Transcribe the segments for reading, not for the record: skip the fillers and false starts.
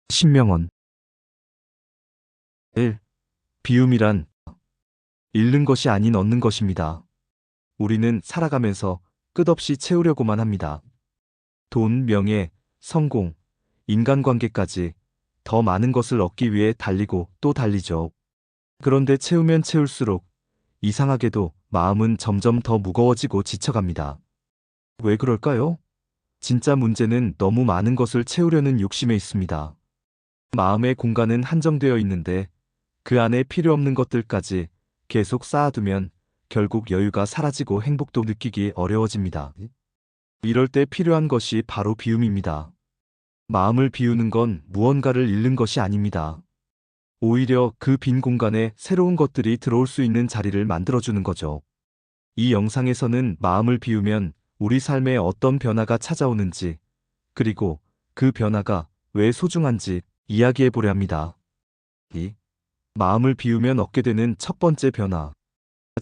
신명원 1. 비움이란 잃는 것이 아닌 얻는 것입니다. 우리는 살아가면서 끝없이 채우려고만 합니다. 돈, 명예, 성공, 인간관계까지 더 많은 것을 얻기 위해 달리고 또 달리죠. 그런데 채우면 채울수록 이상하게도 마음은 점점 더 무거워지고 지쳐갑니다. 왜 그럴까요? 진짜 문제는 너무 많은 것을 채우려는 욕심에 있습니다. 마음의 공간은 한정되어 있는데 그 안에 필요 없는 것들까지 계속 쌓아두면 결국 여유가 사라지고 행복도 느끼기 어려워집니다. 이럴 때 필요한 것이 바로 비움입니다. 마음을 비우는 건 무언가를 잃는 것이 아닙니다. 오히려 그 빈 공간에 새로운 것들이 들어올 수 있는 자리를 만들어주는 거죠. 이 영상에서는 마음을 비우면 우리 삶에 어떤 변화가 찾아오는지, 그리고 그 변화가 왜 소중한지 이야기해 보려 합니다. 이 마음을 비우면 얻게 되는 첫 번째 변화.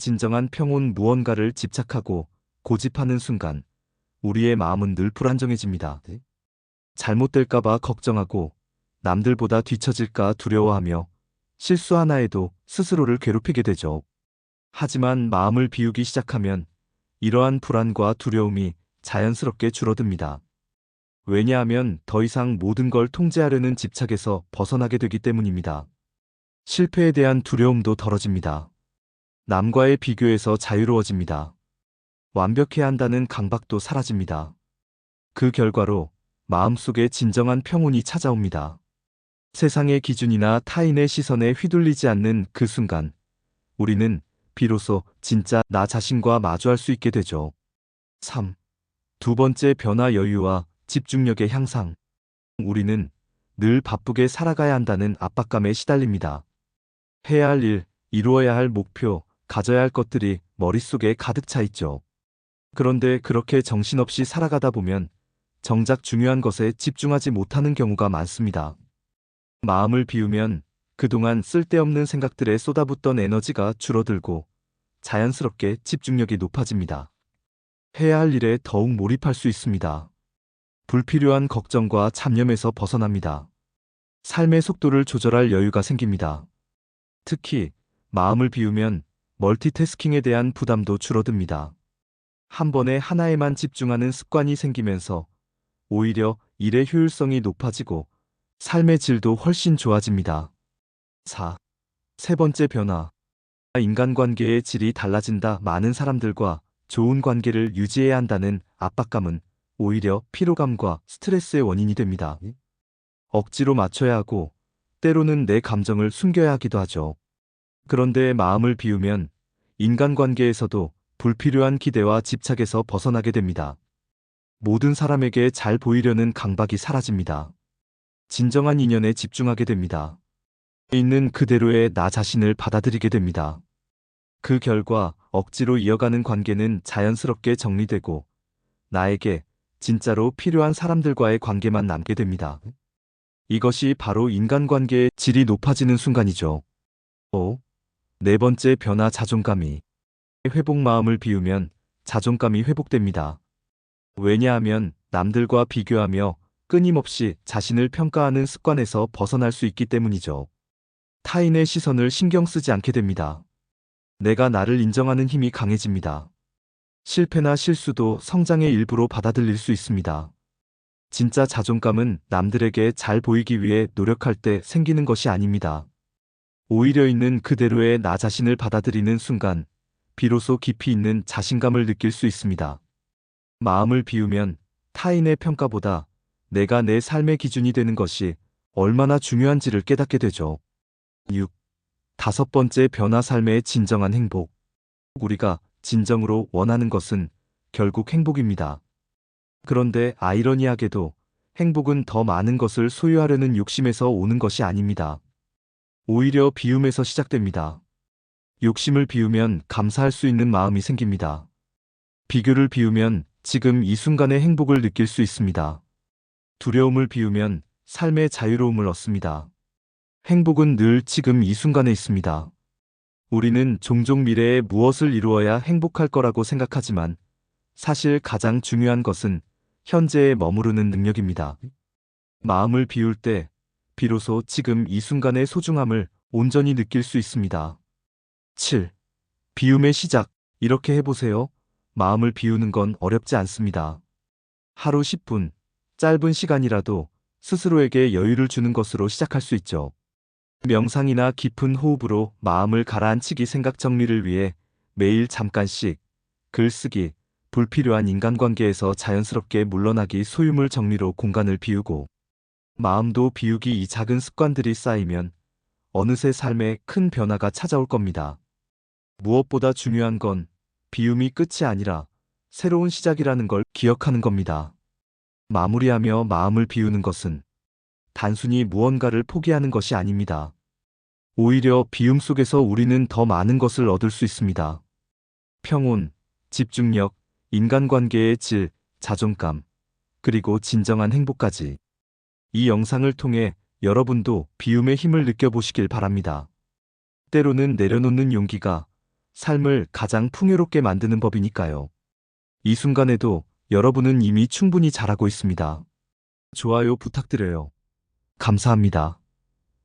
진정한 평온. 무언가를 집착하고 고집하는 순간 우리의 마음은 늘 불안정해집니다. 잘못될까봐 걱정하고 남들보다 뒤처질까 두려워하며 실수 하나에도 스스로를 괴롭히게 되죠. 하지만 마음을 비우기 시작하면 이러한 불안과 두려움이 자연스럽게 줄어듭니다. 왜냐하면 더 이상 모든 걸 통제하려는 집착에서 벗어나게 되기 때문입니다. 실패에 대한 두려움도 덜어집니다. 남과의 비교에서 자유로워집니다. 완벽해야 한다는 강박도 사라집니다. 그 결과로 마음속에 진정한 평온이 찾아옵니다. 세상의 기준이나 타인의 시선에 휘둘리지 않는 그 순간, 우리는 비로소 진짜 나 자신과 마주할 수 있게 되죠. 3. 두 번째 변화. 여유와 집중력의 향상. 우리는 늘 바쁘게 살아가야 한다는 압박감에 시달립니다. 해야 할 일, 이루어야 할 목표, 가져야 할 것들이 머릿속에 가득 차 있죠. 그런데 그렇게 정신없이 살아가다 보면 정작 중요한 것에 집중하지 못하는 경우가 많습니다. 마음을 비우면 그동안 쓸데없는 생각들에 쏟아붓던 에너지가 줄어들고 자연스럽게 집중력이 높아집니다. 해야 할 일에 더욱 몰입할 수 있습니다. 불필요한 걱정과 잡념에서 벗어납니다. 삶의 속도를 조절할 여유가 생깁니다. 특히 마음을 비우면 멀티태스킹에 대한 부담도 줄어듭니다. 한 번에 하나에만 집중하는 습관이 생기면서 오히려 일의 효율성이 높아지고 삶의 질도 훨씬 좋아집니다. 4. 세 번째 변화. 인간관계의 질이 달라진다. 많은 사람들과 좋은 관계를 유지해야 한다는 압박감은 오히려 피로감과 스트레스의 원인이 됩니다. 억지로 맞춰야 하고 때로는 내 감정을 숨겨야 하기도 하죠. 그런데 마음을 비우면 인간관계에서도 불필요한 기대와 집착에서 벗어나게 됩니다. 모든 사람에게 잘 보이려는 강박이 사라집니다. 진정한 인연에 집중하게 됩니다. 있는 그대로의 나 자신을 받아들이게 됩니다. 그 결과 억지로 이어가는 관계는 자연스럽게 정리되고 나에게 진짜로 필요한 사람들과의 관계만 남게 됩니다. 이것이 바로 인간관계의 질이 높아지는 순간이죠. 5. 네 번째 변화. 자존감이 회복. 마음을 비우면 자존감이 회복됩니다. 왜냐하면 남들과 비교하며 끊임없이 자신을 평가하는 습관에서 벗어날 수 있기 때문이죠. 타인의 시선을 신경 쓰지 않게 됩니다. 내가 나를 인정하는 힘이 강해집니다. 실패나 실수도 성장의 일부로 받아들일 수 있습니다. 진짜 자존감은 남들에게 잘 보이기 위해 노력할 때 생기는 것이 아닙니다. 오히려 있는 그대로의 나 자신을 받아들이는 순간 비로소 깊이 있는 자신감을 느낄 수 있습니다. 마음을 비우면 타인의 평가보다 내가 내 삶의 기준이 되는 것이 얼마나 중요한지를 깨닫게 되죠. 6. 다섯 번째 변화. 삶의 진정한 행복. 우리가 진정으로 원하는 것은 결국 행복입니다. 그런데 아이러니하게도 행복은 더 많은 것을 소유하려는 욕심에서 오는 것이 아닙니다. 오히려 비움에서 시작됩니다. 욕심을 비우면 감사할 수 있는 마음이 생깁니다. 비교를 비우면 지금 이 순간의 행복을 느낄 수 있습니다. 두려움을 비우면 삶의 자유로움을 얻습니다. 행복은 늘 지금 이 순간에 있습니다. 우리는 종종 미래에 무엇을 이루어야 행복할 거라고 생각하지만 사실 가장 중요한 것은 현재에 머무르는 능력입니다. 마음을 비울 때 비로소 지금 이 순간의 소중함을 온전히 느낄 수 있습니다. 7. 비움의 시작. 이렇게 해보세요. 마음을 비우는 건 어렵지 않습니다. 하루 10분, 짧은 시간이라도 스스로에게 여유를 주는 것으로 시작할 수 있죠. 명상이나 깊은 호흡으로 마음을 가라앉히기, 생각 정리를 위해 매일 잠깐씩 글쓰기, 불필요한 인간관계에서 자연스럽게 물러나기, 소유물 정리로 공간을 비우고 마음도 비우기, 이 작은 습관들이 쌓이면 어느새 삶에 큰 변화가 찾아올 겁니다. 무엇보다 중요한 건 비움이 끝이 아니라 새로운 시작이라는 걸 기억하는 겁니다. 마무리하며 마음을 비우는 것은 단순히 무언가를 포기하는 것이 아닙니다. 오히려 비움 속에서 우리는 더 많은 것을 얻을 수 있습니다. 평온, 집중력, 인간관계의 질, 자존감, 그리고 진정한 행복까지. 이 영상을 통해 여러분도 비움의 힘을 느껴보시길 바랍니다. 때로는 내려놓는 용기가 삶을 가장 풍요롭게 만드는 법이니까요. 이 순간에도 여러분은 이미 충분히 잘하고 있습니다. 좋아요 부탁드려요. 감사합니다.